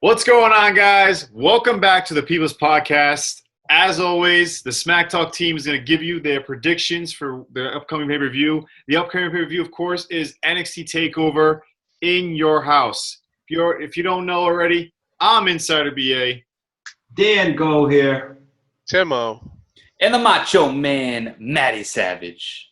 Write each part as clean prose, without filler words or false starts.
What's going on, guys? Welcome back to the People's Podcast. As always, the SmackTalk team is going to give you their predictions for the upcoming pay-per-view. The upcoming pay-per-view, of course, is NXT Takeover in your house. If you don't know already, I'm Insider BA. Dan Go here. Timo. And the Macho Man, Matty Savage.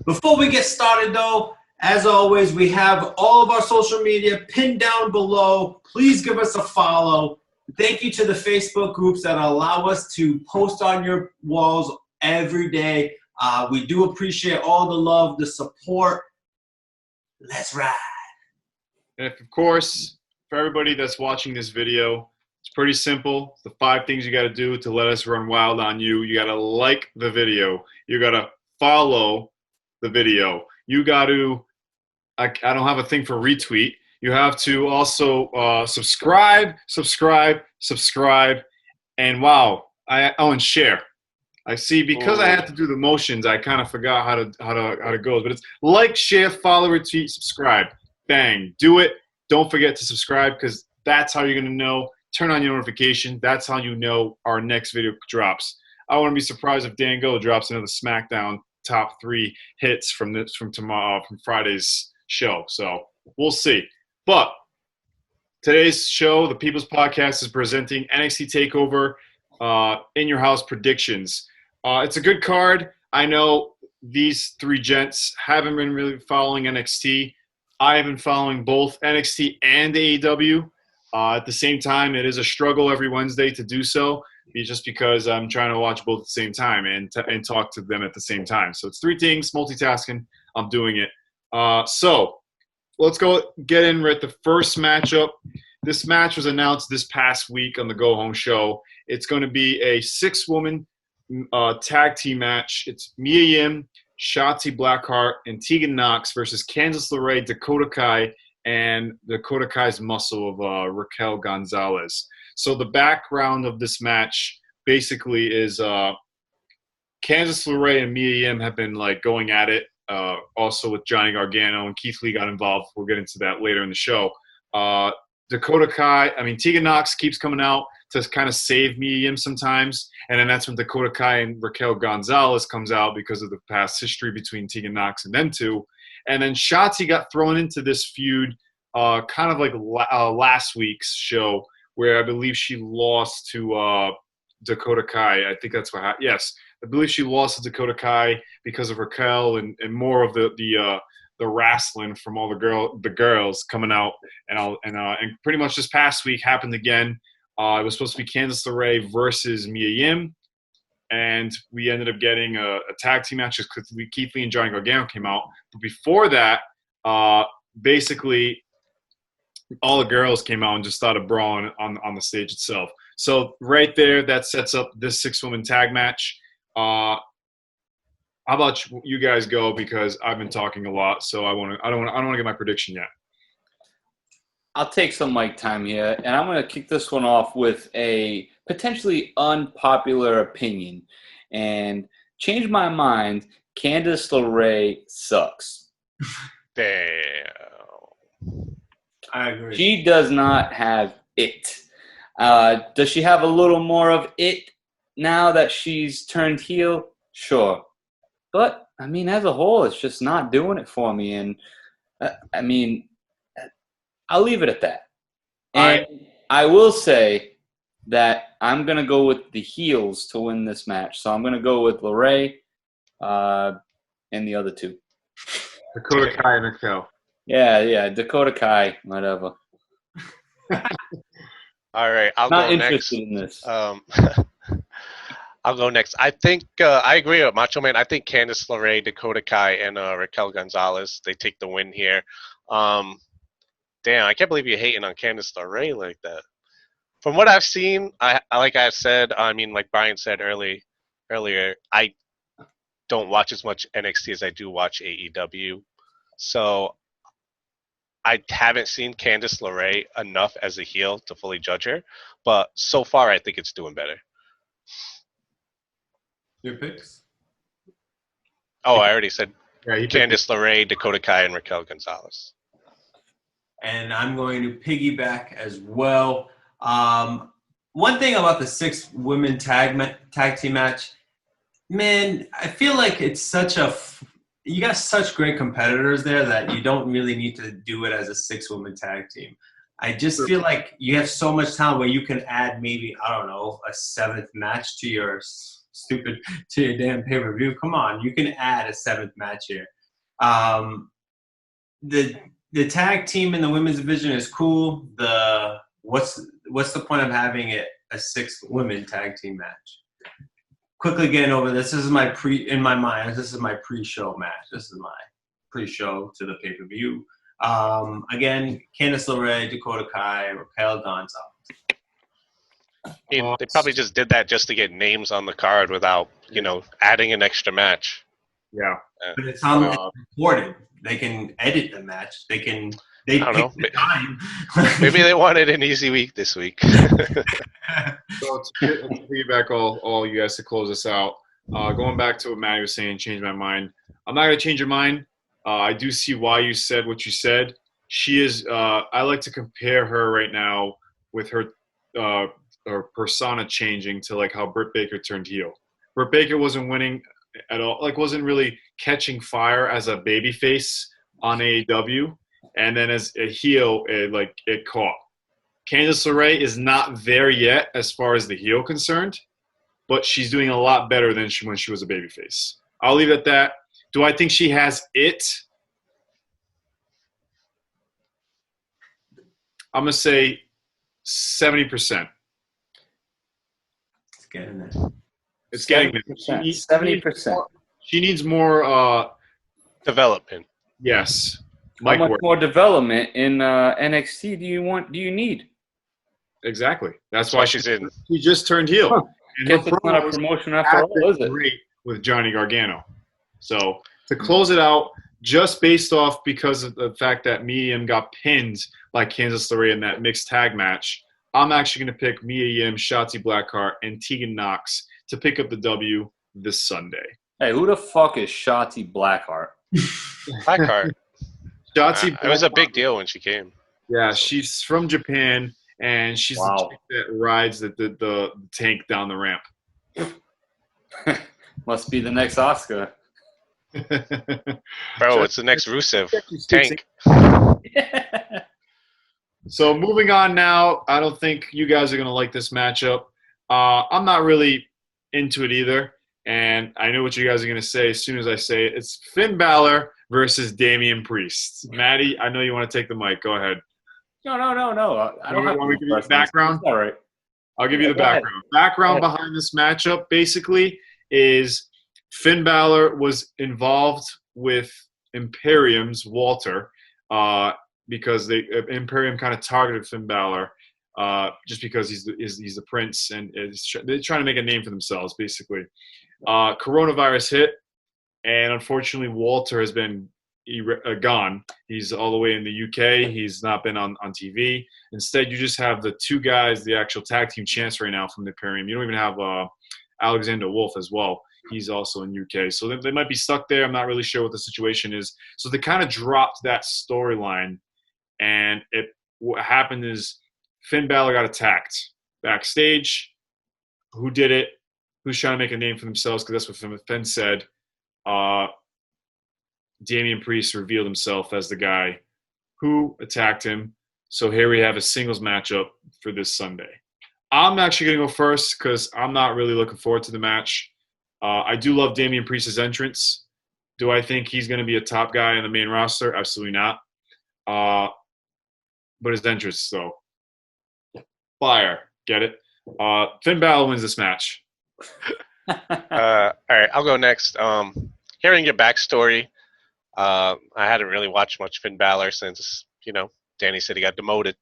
Before we get started, though, as always, we have all of our social media pinned down below. Please give us a follow. Thank you to the Facebook groups that allow us to post on your walls every day. We do appreciate all the love, the support. Let's ride. And of course, for everybody that's watching this video, it's pretty simple. It's the 5 things you got to do to let us run wild on you. You got to like the video. You got to follow the video. You got to, I don't have a thing for retweet. You have to also subscribe, and and share. I see, because I had to do the motions, I kind of forgot how to go. But it's like, share, follow, retweet, subscribe. Bang, do it. Don't forget to subscribe, because that's how you're gonna know. Turn on your notification. That's how you know our next video drops. I wouldn't be surprised if Dan Go drops another SmackDown top 3 hits from Friday's show. So we'll see. But today's show, the People's Podcast, is presenting NXT Takeover in your house predictions. It's a good card. I know these 3 gents haven't been really following NXT. I have been following both NXT and AEW. At the same time, it is a struggle every Wednesday to do so, just because I'm trying to watch both at the same time and talk to them at the same time. So it's 3 things, multitasking. I'm doing it. So let's go get in with the first matchup. This match was announced this past week on the Go Home show. It's going to be a 6-woman tag team match. It's Mia Yim, Shotzi Blackheart, and Tegan Nox versus Candice LeRae, Dakota Kai, and Dakota Kai's muscle of Raquel Gonzalez. So the background of this match basically is Candice LeRae and Mia Yim have been going at it. Also with Johnny Gargano, and Keith Lee got involved. We'll get into that later in the show. Tegan Nox keeps coming out to kind of save Mia Yim sometimes, and then that's when Dakota Kai and Raquel Gonzalez comes out because of the past history between Tegan Nox and them two. And then Shotzi got thrown into this feud kind of like last week's show, where I believe she lost to Dakota Kai. I think that's what happened. Yes, I believe she lost to Dakota Kai because of Raquel and more of the wrestling from all the girls coming out, and pretty much this past week happened again. It was supposed to be Candice LeRae versus Mia Yim, and we ended up getting a tag team match because Keith Lee and Johnny Gargano came out. But before that, basically all the girls came out and just started brawling on the stage itself. So right there, that sets up this 6-woman tag match. How about you guys go, because I've been talking a lot, so I don't want to get my prediction yet. I'll take some mic time here, and I'm going to kick this one off with a potentially unpopular opinion and change my mind. Candice LeRae sucks. Damn. I agree. She does not have it. Does she have a little more of it now that she's turned heel? Sure. But, as a whole, it's just not doing it for me. And, I'll leave it at that. And I will say that I'm going to go with the heels to win this match. So I'm going to go with LeRae and the other 2. Dakota Kai and Raquel. Yeah, Dakota Kai, whatever. All right, I'll Not go interested in next. this. I'll go next. I think I agree with Macho Man. I think Candice LeRae, Dakota Kai, and Raquel Gonzalez, they take the win here. Damn, I can't believe you're hating on Candice LeRae like that. From what I've seen, like Brian said earlier, I don't watch as much NXT as I do watch AEW. So I haven't seen Candice LeRae enough as a heel to fully judge her. But so far, I think it's doing better. Your picks? Oh, I already said Yeah, Candice LeRae, Dakota Kai, and Raquel Gonzalez. and I'm going to piggyback as well. One thing about the 6-women tag team match, man, I feel like it's you got such great competitors there that you don't really need to do it as a 6-woman tag team. I just feel like you have so much talent where you can add maybe, I don't know, a 7th match to your damn pay-per-view. Come on, you can add a 7th match here. The tag team in the women's division is cool. What's the point of having it a 6-women tag team match? Quickly getting over this. This is my in my mind. This is my pre-show match. This is my pre-show to the pay-per-view. Again, Candice LeRae, Dakota Kai, Raquel Gonzalez. They probably just did that just to get names on the card without, adding an extra match. Yeah. But it's recorded. They can edit the match. I don't know. The time. Maybe they wanted an easy week this week. So to piggyback all you guys to close this out, going back to what Maddie was saying, change my mind. I'm not going to change your mind. I do see why you said what you said. She is. I like to compare her right now with her persona changing to like how Britt Baker turned heel. Britt Baker wasn't winning at all. Like wasn't really catching fire as a babyface on AEW, and then as a heel, it caught. Candice LeRae is not there yet as far as the heel concerned, but she's doing a lot better than when she was a babyface. I'll leave it at that. Do I think she has it? I'm going to say 70%. It's getting there. It's getting there. 70%. She needs more development. Yes. How much more development in NXT do you need? Exactly. That's why she's in. She just turned heel. Huh. Guess it's not a promotion after all, is it? Great with Johnny Gargano. So to close it out, just based off because of the fact that Mia Yim got pinned by Candice LeRae in that mixed tag match, I'm actually going to pick Mia Yim, Shotzi Blackheart, and Tegan Nox to pick up the W this Sunday. Hey, who the fuck is Shotzi Blackheart? Blackheart. Shotzi it was a big deal when she came. Yeah, she's from Japan, and she's the chick that rides the tank down the ramp. Must be the next Asuka. Bro, it's the next Rusev tank. So moving on now, I don't think you guys are going to like this matchup. I'm not really into it either, and I know what you guys are going to say as soon as I say it. It's Finn Balor versus Damian Priest. Maddie, I know you want to take the mic. Go ahead. No. I don't want me to give you the background? All right. I'll give you the background. Background behind this matchup basically is Finn Balor was involved with Imperium's Walter because Imperium kind of targeted Finn Balor just because he's the prince and they're trying to make a name for themselves basically. Coronavirus hit, and unfortunately Walter has been gone. He's all the way in the UK. He's not been on TV. Instead, you just have the two guys, the actual tag team champs right now from the Imperium. You don't even have Alexander Wolf as well. He's also in UK. So they might be stuck there. I'm not really sure what the situation is. So they kind of dropped that storyline. And what happened is Finn Balor got attacked backstage. Who did it? Who's trying to make a name for themselves? Because that's what Finn said. Damian Priest revealed himself as the guy who attacked him. So here we have a singles matchup for this Sunday. I'm actually going to go first because I'm not really looking forward to the match. I do love Damian Priest's entrance. Do I think he's going to be a top guy on the main roster? Absolutely not. But his entrance, though. Fire. Get it? Finn Balor wins this match. All right, I'll go next. Hearing your backstory, I hadn't really watched much Finn Balor since, Danny said he got demoted.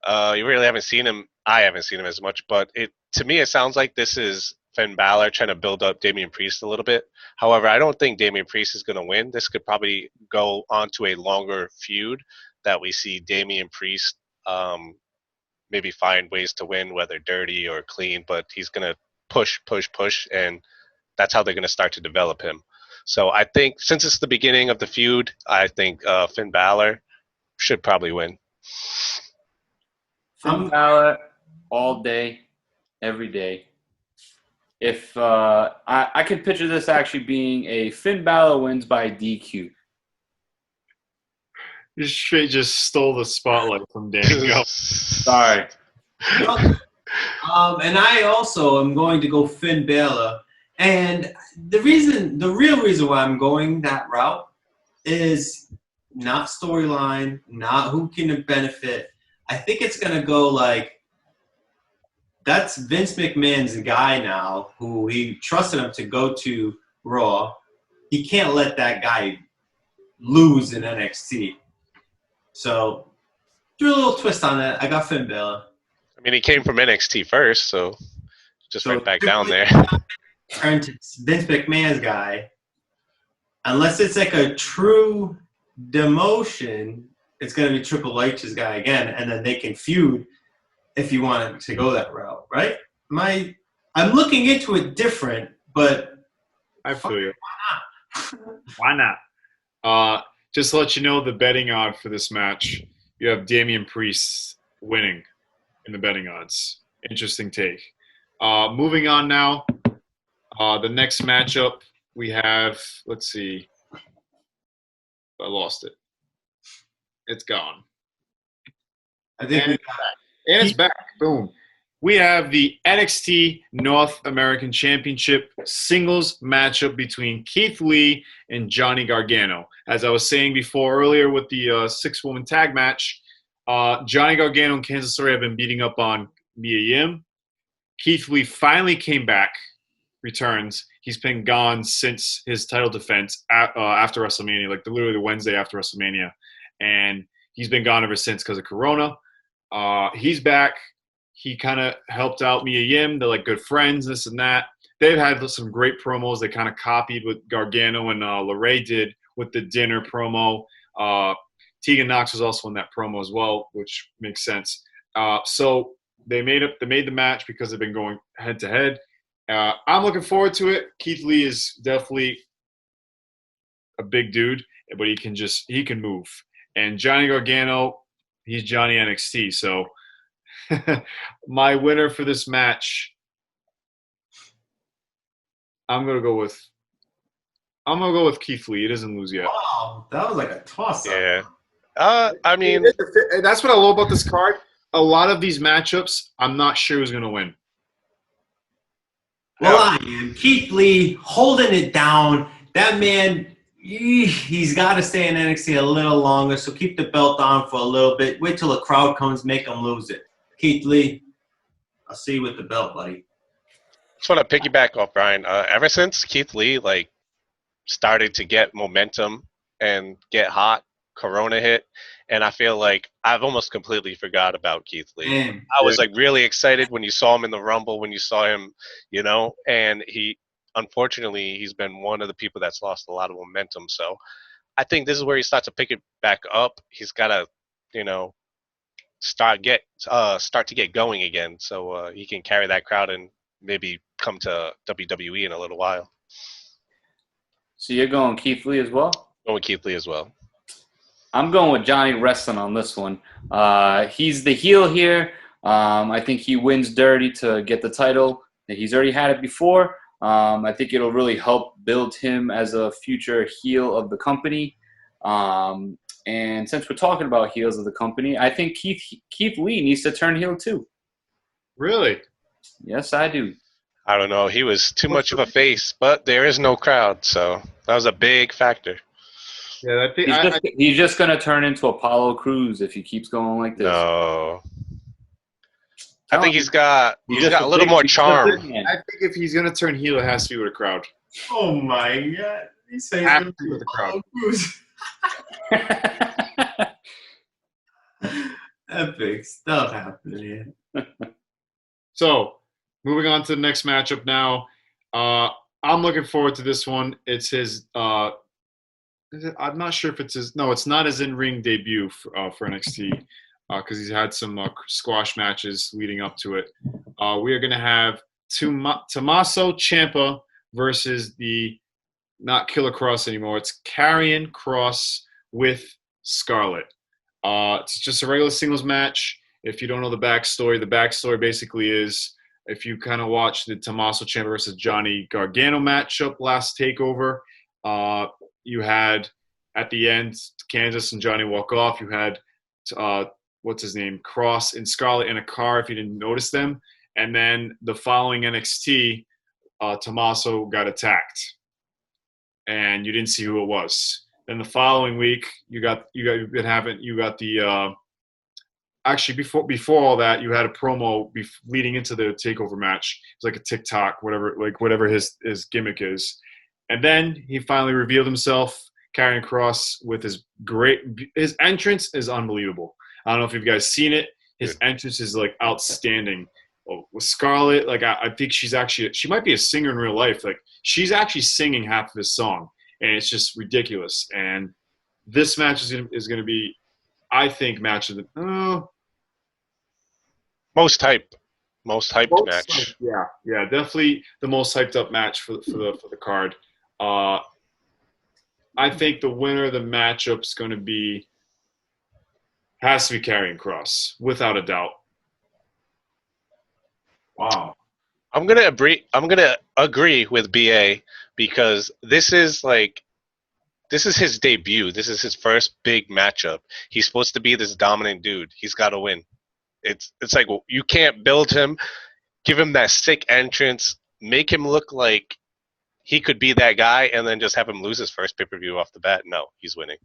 You really haven't seen him. I haven't seen him as much, but to me, it sounds like this is Finn Balor trying to build up Damian Priest a little bit. However, I don't think Damian Priest is going to win. This could probably go on to a longer feud that we see Damian Priest maybe find ways to win, whether dirty or clean, but he's going to push, and that's how they're going to start to develop him. So I think since it's the beginning of the feud, I think Finn Balor should probably win. Finn Balor all day, every day. If I could picture this actually being a Finn Balor wins by DQ. You straight just stole the spotlight from Daniel. Sorry. And I also am going to go Finn Balor. And the real reason why I'm going that route is not storyline, not who can benefit. I think it's going to go like, that's Vince McMahon's guy now, who he trusted him to go to Raw. He can't let that guy lose in NXT. So, do a little twist on that. I got Finn Balor. I mean, he came from NXT first, so just right back down there. Turn to Vince McMahon's guy. Unless it's like a true demotion, it's going to be Triple H's guy again, and then they can feud if you want to go that route, right? I'm looking into it different, but I feel you. Why not? Just to let you know, the betting odd for this match, you have Damian Priest winning in the betting odds. Interesting take. Moving on now, the next matchup we have, let's see. I lost it. It's gone. I think and it's back. Boom. We have the NXT North American Championship singles matchup between Keith Lee and Johnny Gargano. As I was saying before earlier with the 6-woman tag match, Johnny Gargano and Kansas LeRae have been beating up on Mia Yim. Keith Lee finally came back, returns. He's been gone since his title defense after WrestleMania, like literally the Wednesday after WrestleMania. And he's been gone ever since because of Corona. He's back. He kind of helped out Mia Yim. They're like good friends, this and that. They've had some great promos. They kind of copied what Gargano and LeRae did with the dinner promo. Tegan Knox was also in that promo as well, which makes sense. So they made the match because they've been going head to head. I'm looking forward to it. Keith Lee is definitely a big dude, but he can move. And Johnny Gargano, he's Johnny NXT. So my winner for this match, I'm gonna go with Keith Lee. He doesn't lose yet. Wow, that was like a toss-up. Yeah. I mean, that's what I love about this card. A lot of these matchups, I'm not sure who's gonna win. Well, I am. Keith Lee holding it down. That man, he's got to stay in NXT a little longer, so keep the belt on for a little bit. Wait till the crowd comes, make him lose it. Keith Lee, I'll see you with the belt, buddy. just want to piggyback off Brian. Ever since Keith Lee started to get momentum and get hot, Corona hit, and I feel like I've almost completely forgot about Keith Lee. Damn. I was really excited when you saw him in the Rumble, when you saw him, and unfortunately he's been one of the people that's lost a lot of momentum. So I think this is where he starts to pick it back up. He's got to, start to get going again, so he can carry that crowd and maybe come to WWE in a little while. So you're going Keith Lee as well? Going with Keith Lee as well. I'm going with Johnny Wrestling on this one. He's the heel here. I think he wins dirty to get the title. He's already had it before. I think it'll really help build him as a future heel of the company. And since we're talking about heels of the company, I think Keith Lee needs to turn heel too. Really? Yes, I do. I don't know. He was too much of a face, but there is no crowd, so that was a big factor. Yeah, I think he's just going to turn into Apollo Crews if he keeps going like this. No. I think he's got a little more charm. I think if he's gonna turn heel, it has to be with a crowd. Oh my God! He says Have to be with a crowd. Epic stuff happening here. So, moving on to the next matchup now. I'm looking forward to this one. It's his. I'm not sure if it's his. No, it's not his in-ring debut for NXT. Because he's had some squash matches leading up to it. We are going to have Tommaso Ciampa versus not Killer Cross anymore. It's Karrion Kross with Scarlett. It's just a regular singles match. If you don't know the backstory basically is if you kind of watch the Tommaso Ciampa versus Johnny Gargano matchup last Takeover, you had at the end Kansas and Johnny walk off. You had what's his name, Cross and Scarlett in a car. If you didn't notice them, and then the following NXT, Tommaso got attacked, and you didn't see who it was. Then the following week, you got the actually before all that, you had a promo leading into the Takeover match. It's like a TikTok, whatever his gimmick is, and then he finally revealed himself, carrying across with his entrance is unbelievable. I don't know if you guys seen it. His entrance is like outstanding. With Scarlett, like I think she might be a singer in real life. Like she's actually singing half of his song, and it's just ridiculous. And this match is going to be, I think, match of the most hyped match. Yeah, definitely the most hyped up match for the card. I think the winner of the matchup is going to has to be Karrion Kross, without a doubt. Wow. I'm gonna agree with BA because this is his debut. This is his first big matchup. He's supposed to be this dominant dude. He's got to win. It's like you can't build him, give him that sick entrance, make him look like he could be that guy, and then just have him lose his first pay-per-view off the bat. No, he's winning.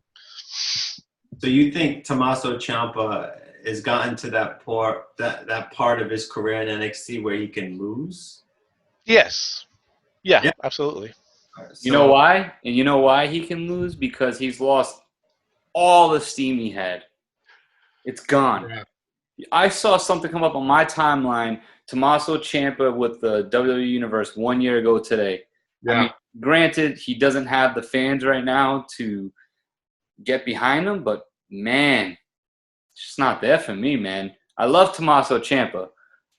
So you think Tommaso Ciampa has gotten to that part of his career in NXT where he can lose? Yes. Yeah. Absolutely. You know why? And you know why he can lose? Because he's lost all the steam he had. It's gone. Yeah. I saw something come up on my timeline, Tommaso Ciampa with the WWE Universe 1 year ago today. Yeah. I mean, granted, he doesn't have the fans right now to get behind him, but, man, it's just not there for me, man. I love Tommaso Ciampa,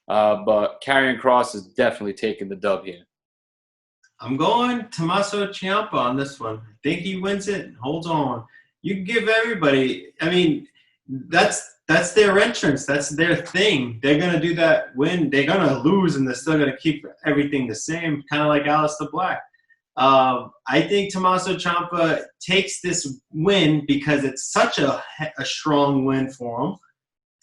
but Karrion Kross is definitely taking the dub here. I'm going Tommaso Ciampa on this one. I think he wins it. Hold on. You give everybody – I mean, that's their entrance. That's their thing. They're going to do that win. They're going to lose, and they're still going to keep everything the same, kind of like Aleister Black. I think Tommaso Ciampa takes this win because it's such a strong win for him,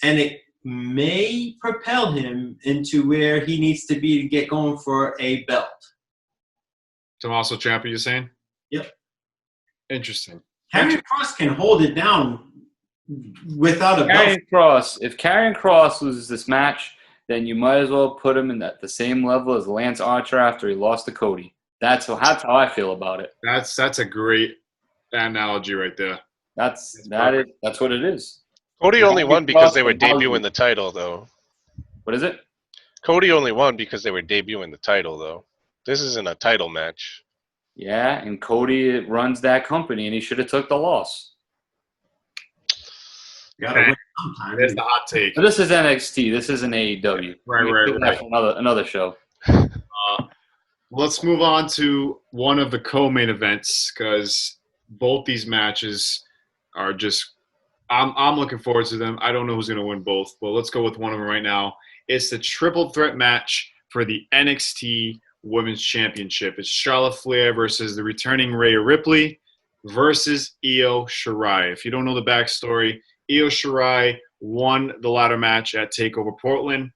and it may propel him into where he needs to be to get going for a belt. Tommaso Ciampa, you saying? Yep. Interesting. Karrion Kross can hold it down without a belt. If Karrion Kross loses this match, then you might as well put him in the same level as Lance Archer after he lost to Cody. That's how I feel about it. That's a great analogy right there. That's what it is. Cody only won because they were debuting the title, though. What is it? Cody only won because they were debuting the title, though. This isn't a title match. Yeah, and Cody runs that company, and he should have took the loss. Gotta win sometime. There's the hot take. But this is NXT. This isn't AEW. Right. For another show. Let's move on to one of the co-main events because both these matches are just I'm looking forward to them. I don't know who's going to win both, but let's go with one of them right now. It's the triple threat match for the NXT Women's Championship. It's Charlotte Flair versus the returning Rhea Ripley versus Io Shirai. If you don't know the backstory, Io Shirai won the ladder match at Takeover Portland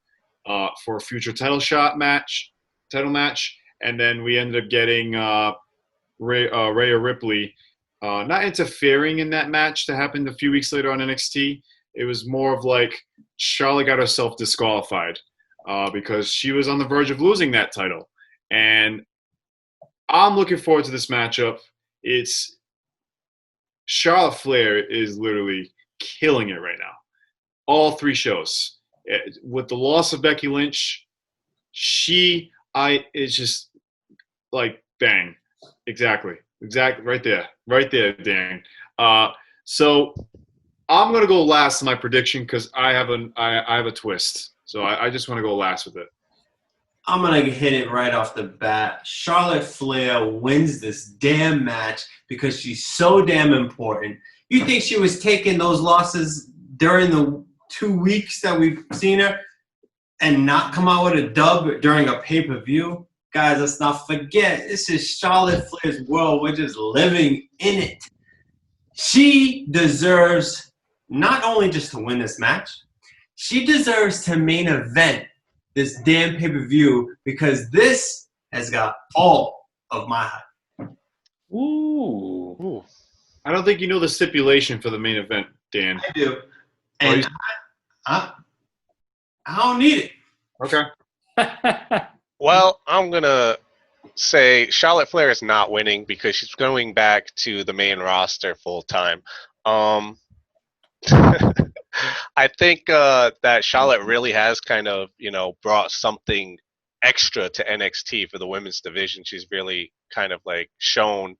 for a future title match. And then we ended up getting Rhea Ripley not interfering in that match that happened a few weeks later on NXT. It was more of like Charlotte got herself disqualified because she was on the verge of losing that title. And I'm looking forward to this matchup. It's Charlotte Flair is literally killing it right now. All three shows. With the loss of Becky Lynch, it's just like bang. Exactly. Right there, Dan. So I'm gonna go last in my prediction because I have a twist. So I just want to go last with it. I'm going to hit it right off the bat. Charlotte Flair wins this damn match because she's so damn important. You think she was taking those losses during the 2 weeks that we've seen her and not come out with a dub during a pay-per-view? Guys, let's not forget, this is Charlotte Flair's world. We're just living in it. She deserves not only just to win this match, she deserves to main event this damn pay-per-view because this has got all of my hype. Ooh. I don't think you know the stipulation for the main event, Dan. I do. And I don't need it. Okay. Well, I'm going to say Charlotte Flair is not winning because she's going back to the main roster full time. I think that Charlotte really has kind of, brought something extra to NXT for the women's division. She's really kind of like shown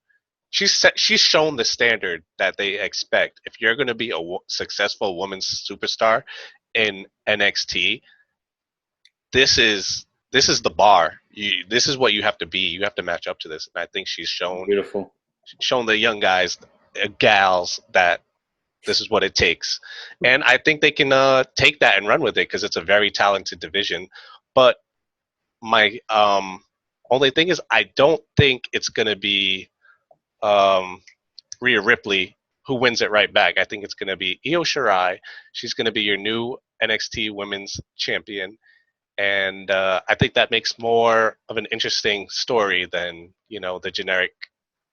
she's shown the standard that they expect. If you're going to be a successful women's superstar in NXT, this is the bar. This is what you have to be. You have to match up to this. And I think she's shown the young guys, gals, that this is what it takes. And I think they can take that and run with it because it's a very talented division. But my only thing is I don't think it's going to be Rhea Ripley who wins it right back. I think it's going to be Io Shirai. She's going to be your new NXT Women's Champion. And I think that makes more of an interesting story than, the generic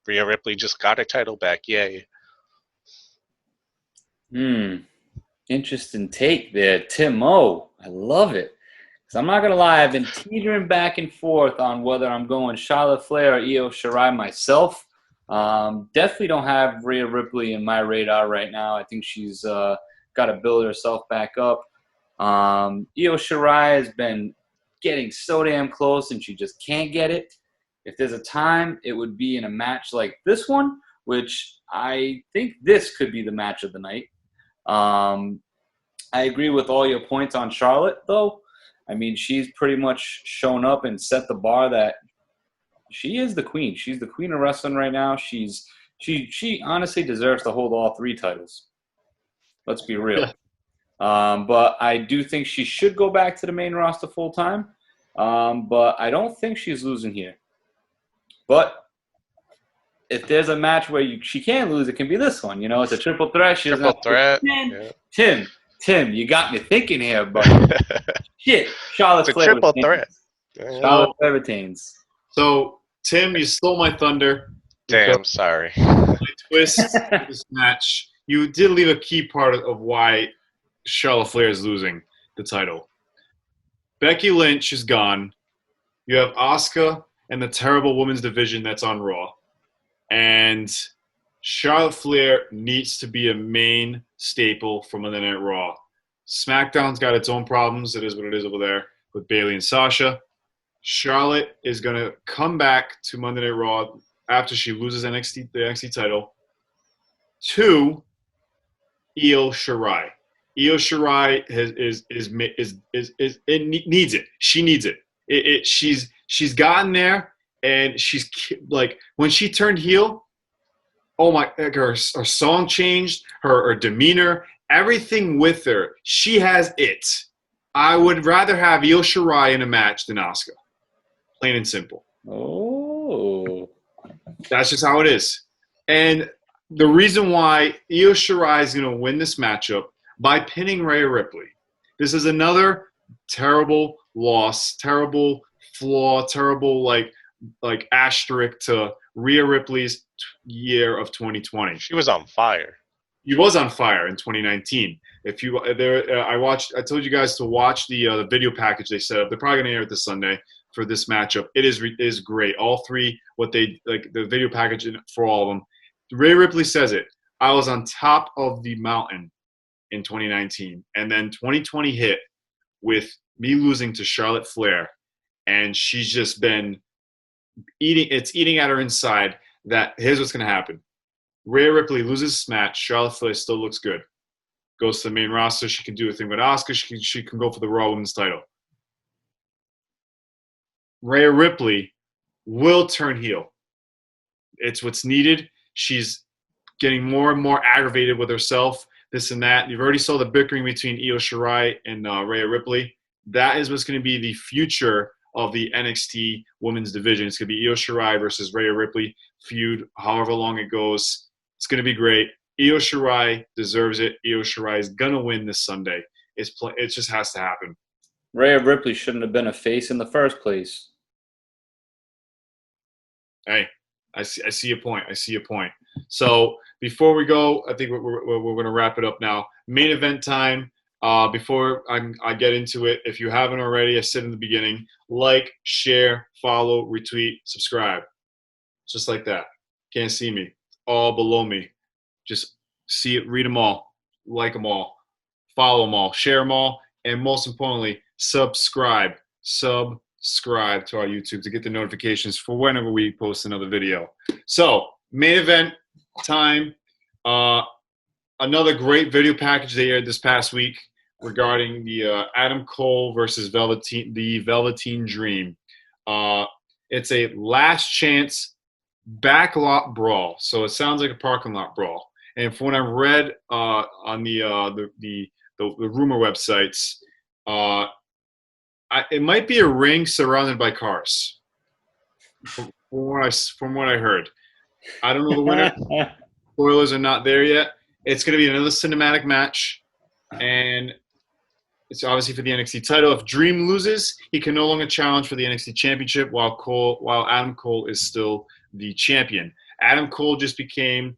Rhea Ripley just got her title back. Yay. Interesting take there, Tim O. I love it. Because I'm not going to lie, I've been teetering back and forth on whether I'm going Charlotte Flair or Io Shirai myself. Definitely don't have Rhea Ripley in my radar right now. I think she's got to build herself back up. Io Shirai has been getting so damn close and she just can't get it. If there's a time, it would be in a match like this one, which I think this could be the match of the night. I agree with all your points on Charlotte, though. I mean, she's pretty much shown up and set the bar that she is the queen. She's the queen of wrestling right now. She honestly deserves to hold all 3 titles. Let's be real. But I do think she should go back to the main roster full time. But I don't think she's losing here. But if there's a match where she can lose, it can be this one. It's a triple threat. Triple threat. Yeah. Tim, you got me thinking here, but shit, Charlotte Flair. It's a triple threat. Charlotte Flair retains. So, Tim, you stole my thunder. Damn, sorry. My twist in this match. You did leave a key part of why Charlotte Flair is losing the title. Becky Lynch is gone. You have Asuka and the terrible women's division that's on Raw. And Charlotte Flair needs to be a main staple for Monday Night Raw. SmackDown's got its own problems. It is what it is over there with Bayley and Sasha. Charlotte is going to come back to Monday Night Raw after she loses the NXT title to Io Shirai. Io Shirai needs it. She needs it. She's gotten there, and she's like when she turned heel. Oh my! Her song changed. Her demeanor, everything with her. She has it. I would rather have Io Shirai in a match than Asuka. Plain and simple. Oh. That's just how it is. And the reason why Io Shirai is going to win this matchup by pinning Rhea Ripley. This is another terrible loss, terrible flaw, terrible like asterisk to Rhea Ripley's year of 2020. She was on fire. He was on fire in 2019. If you I told you guys to watch the video package they set up. They're probably going to air it this Sunday for this matchup. It is great. All 3, the video package for all of them. Rhea Ripley says it. I was on top of the mountain in 2019, and then 2020 hit with me losing to Charlotte Flair, and she's just been eating at her inside. That here's what's going to happen. Rhea Ripley loses this match. Charlotte Flair still looks good. Goes to the main roster. She can do a thing with Asuka. She can go for the Raw Women's title. Rhea Ripley will turn heel. It's what's needed. She's getting more and more aggravated with herself, this and that. You've already saw the bickering between Io Shirai and Rhea Ripley. That is what's going to be the future of the NXT women's division. It's going to be Io Shirai versus Rhea Ripley feud, however long it goes. It's going to be great. Io Shirai deserves it. Io Shirai is going to win this Sunday. It just has to happen. Rhea Ripley shouldn't have been a face in the first place. Hey, I see your point. I see your point. So before we go, I think we're going to wrap it up now. Main event time. Before I get into it, if you haven't already, I said in the beginning, like, share, follow, retweet, subscribe. Just like that. Can't see me. All below me. Just see it, read them all, like them all, follow them all, share them all, and most importantly, subscribe. Subscribe to our YouTube to get the notifications for whenever we post another video. So, main event time. Another great video package they aired this past week regarding the Adam Cole versus Velveteen Dream. It's a last chance backlot brawl, so it sounds like a parking lot brawl. And from what I read on the rumor websites, it might be a ring surrounded by cars. From what I heard, I don't know the winner. Spoilers are not there yet. It's going to be another cinematic match, and it's obviously for the NXT title. If Dream loses, he can no longer challenge for the NXT Championship, while Adam Cole is still the champion. Adam Cole just became.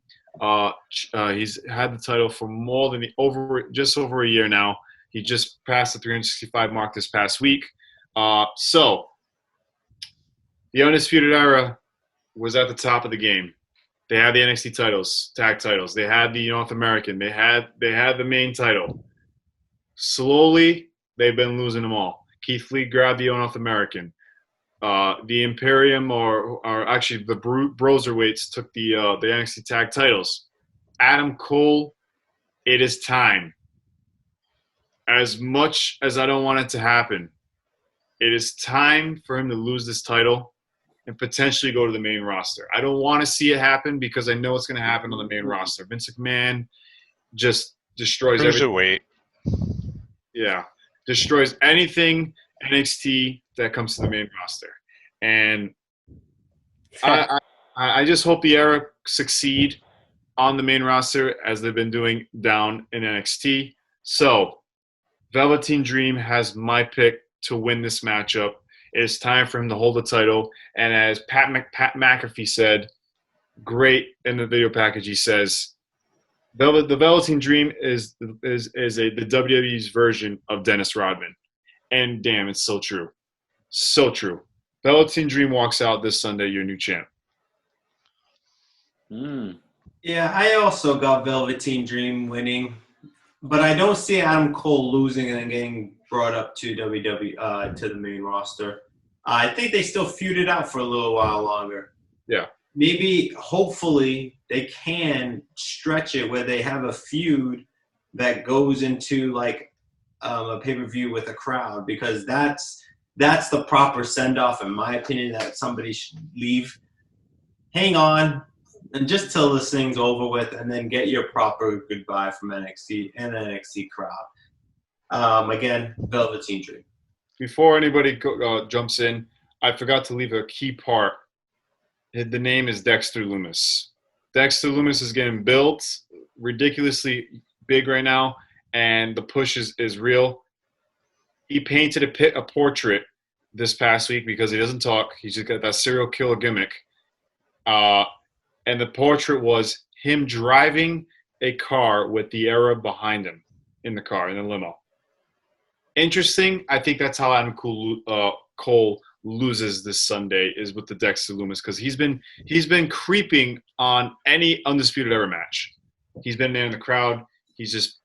He's had the title for just over a year now. He just passed the 365 mark this past week. So the Undisputed Era was at the top of the game. They had the NXT titles, tag titles. They had the North American. They had the main title. Slowly, they've been losing them all. Keith Lee grabbed the North American. The Imperium, or actually the Broserweights, took the NXT tag titles. Adam Cole, it is time. As much as I don't want it to happen, it is time for him to lose this title and potentially go to the main roster. I don't want to see it happen because I know it's going to happen on the main roster. Vince McMahon just destroys everything. Yeah, destroys anything NXT that comes to the main roster. And I just hope the Era succeed on the main roster as they've been doing down in NXT. So Velveteen Dream has my pick to win this matchup. It is time for him to hold the title. And as Pat McAfee said, great in the video package, he says, the Velveteen Dream is the WWE's version of Dennis Rodman. And damn, it's so true. So true. Velveteen Dream walks out this Sunday, your new champ. Yeah, I also got Velveteen Dream winning. But I don't see Adam Cole losing and then getting brought up to WWE to the main roster. I think they still feud it out for a little while longer. Yeah. Maybe, hopefully, they can stretch it where they have a feud that goes into like a pay-per-view with a crowd, because that's the proper send-off, in my opinion, that somebody should leave. Hang on. And just till this thing's over with, and then get your proper goodbye from NXT and the NXT crowd. Again, Velveteen Dream. Before anybody jumps in, I forgot to leave a key part. The name is Dexter Lumis. Dexter Lumis is getting built, ridiculously big right now, and the push is real. He painted a portrait this past week because he doesn't talk. He's just got that serial killer gimmick. And the portrait was him driving a car with the Era behind him in the car, in the limo. Interesting. I think that's how Adam Cole loses this Sunday, is with the Dexter Lumis, because he's been creeping on any Undisputed Era match. He's been there in the crowd. It's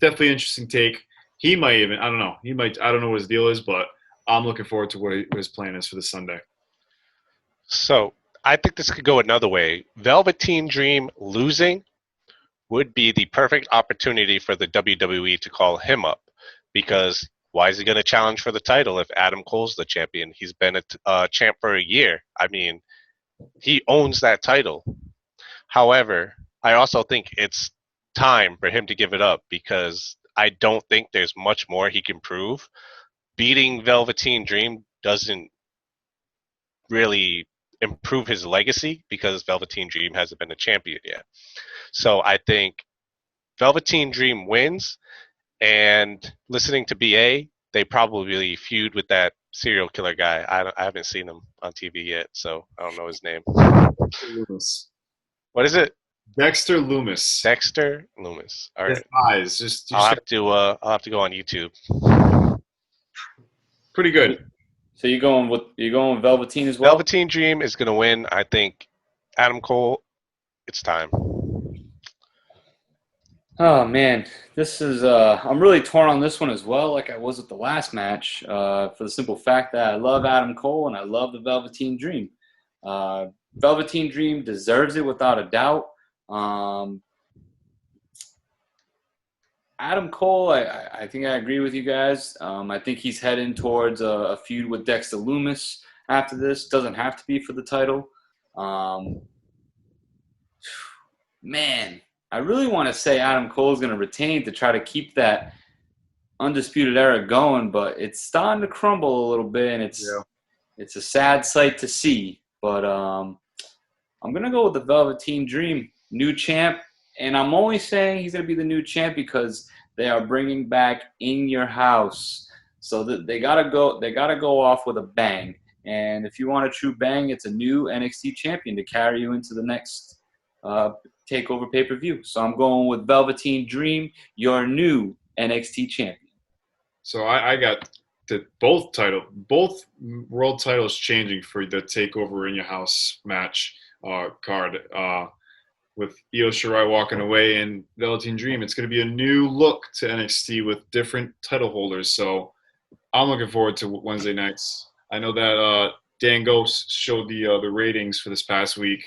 definitely an interesting take. He might even, I don't know. I don't know what his deal is, but I'm looking forward to what his plan is for this Sunday. So I think this could go another way. Velveteen Dream losing would be the perfect opportunity for the WWE to call him up, because why is he going to challenge for the title if Adam Cole's the champion? He's been a champ for a year. I mean, he owns that title. However, I also think it's time for him to give it up because I don't think there's much more he can prove. Beating Velveteen Dream doesn't really improve his legacy because Velveteen Dream hasn't been a champion yet. So I think Velveteen Dream wins, and listening to BA, they probably feud with that serial killer guy. I haven't seen him on TV yet, so I don't know his name. Loomis. What is it? Dexter Loomis. Dexter Loomis. All right. His eyes. I'll have to go on YouTube. Pretty good. So you're going with Velveteen as well? Velveteen Dream is going to win. I think Adam Cole, it's time. Oh man, this is I'm really torn on this one as well, like I was with the last match, for the simple fact that I love Adam Cole and I love the Velveteen Dream. Velveteen Dream deserves it without a doubt. Adam Cole, I think I agree with you guys. I think he's heading towards a feud with Dexter Loomis after this. Doesn't have to be for the title. Man, I really want to say Adam Cole is going to retain to try to keep that Undisputed Era going, but it's starting to crumble a little bit, and it's a sad sight to see. But I'm going to go with the Velveteen Dream, new champ. And I'm only saying he's going to be the new champ because they are bringing back In Your House. So they gotta go off with a bang. And if you want a true bang, it's a new NXT champion to carry you into the next Takeover pay-per-view. So I'm going with Velveteen Dream, your new NXT champion. So I got both world titles changing for the Takeover In Your House match card. With Io Shirai walking away and Velveteen Dream, it's going to be a new look to NXT with different title holders. So I'm looking forward to Wednesday nights. I know that Dan Ghost showed the ratings for this past week.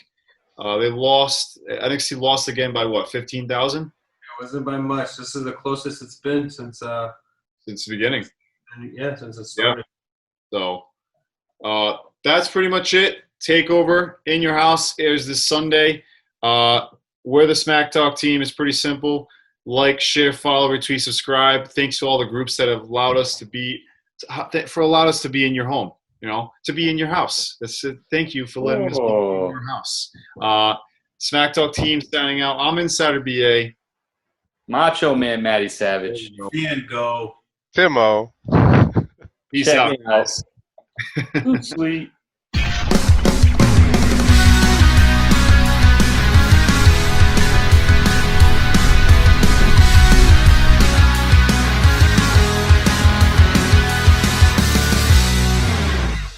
NXT lost again by what, 15,000? It wasn't by much. This is the closest it's been since the beginning. Yeah, since it started. Yeah. So that's pretty much it. Takeover In Your House airs this Sunday. We're the SmackTalk team. It's pretty simple. Like, share, follow, retweet, subscribe. Thanks to all the groups that have allowed us to be in your home, to be in your house. Thank you for letting us be in your house. SmackTalk team signing out. I'm Insider BA. Macho Man Matty Savage. And go. Timo. Peace out, guys. Sweet.